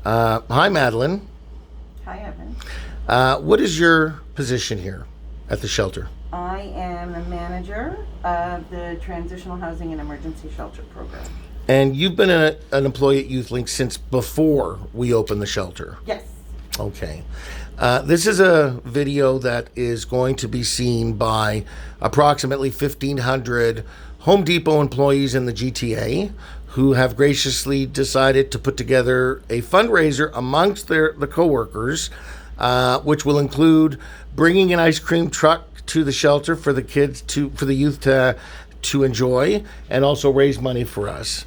Hi, Madeline. Hi, Evan. What is your position here at the shelter? I am the manager of the Transitional Housing and Emergency Shelter Program. And you've been an employee at YouthLink since before we opened the shelter. Yes. Okay. This is a video that is going to be seen by approximately 1,500 Home Depot employees in the GTA who have graciously decided to put together a fundraiser amongst the coworkers, which will include bringing an ice cream truck to the shelter for the kids for the youth to enjoy, and also raise money for us.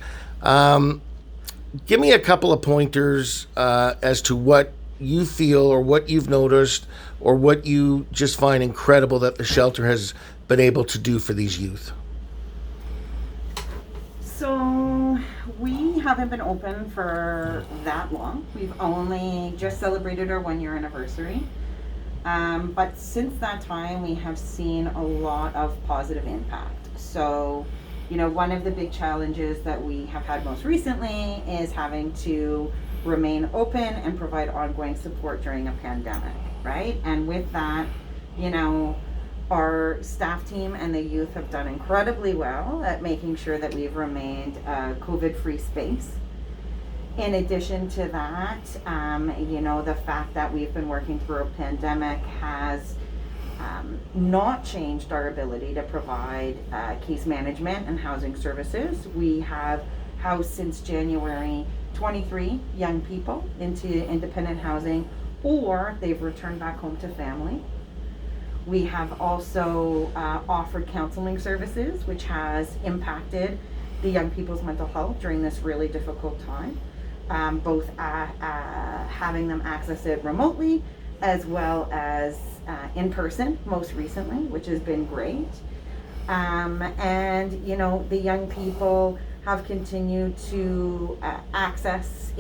Give me a couple of pointers as to what you feel or what you've noticed or what you just find incredible that the shelter has been able to do for these youth. So we haven't been open for that long. We've only just celebrated our 1-year anniversary. But since that time, we have seen a lot of positive impact. So, one of the big challenges that we have had most recently is having to remain open and provide ongoing support during a pandemic, right? And with that, our staff team and the youth have done incredibly well at making sure that we've remained a COVID-free space. In addition to that, the fact that we've been working through a pandemic has not changed our ability to provide case management and housing services. We have housed since January 23 young people into independent housing, or they've returned back home to family. We have also offered counseling services, which has impacted the young people's mental health during this really difficult time. Both having them access it remotely as well as in person most recently, which has been great. And the young people have continued to access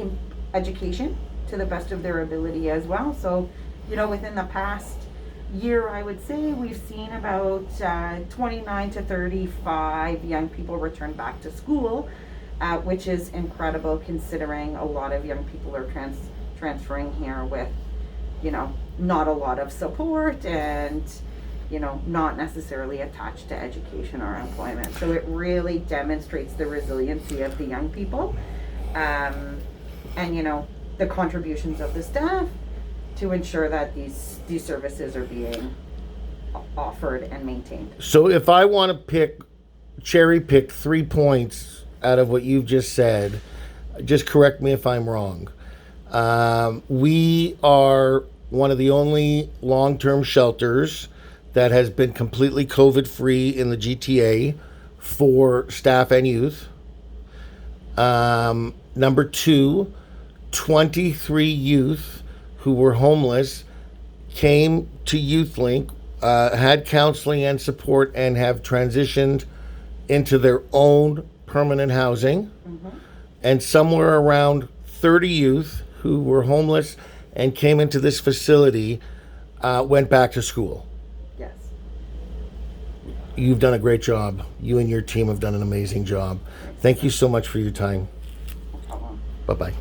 education to the best of their ability as well. So, within the past year, I would say we've seen about 29 to 35 young people return back to school, which is incredible considering a lot of young people are transferring here with, not a lot of support and, not necessarily attached to education or employment. So it really demonstrates the resiliency of the young people and, the contributions of the staff to ensure that these services are being offered and maintained. So if I want to cherry pick 3 points out of what you've just said, just correct me if I'm wrong. We are one of the only long-term shelters that has been completely COVID-free in the GTA for staff and youth. Number 2, 23 youth who were homeless came to YouthLink, had counseling and support, and have transitioned into their own permanent housing. Mm-hmm. And somewhere around 30 youth who were homeless and came into this facility went back to school. Yes. You've done a great job. You and your team have done an amazing job. Thank you so much for your time. No problem. Bye-bye.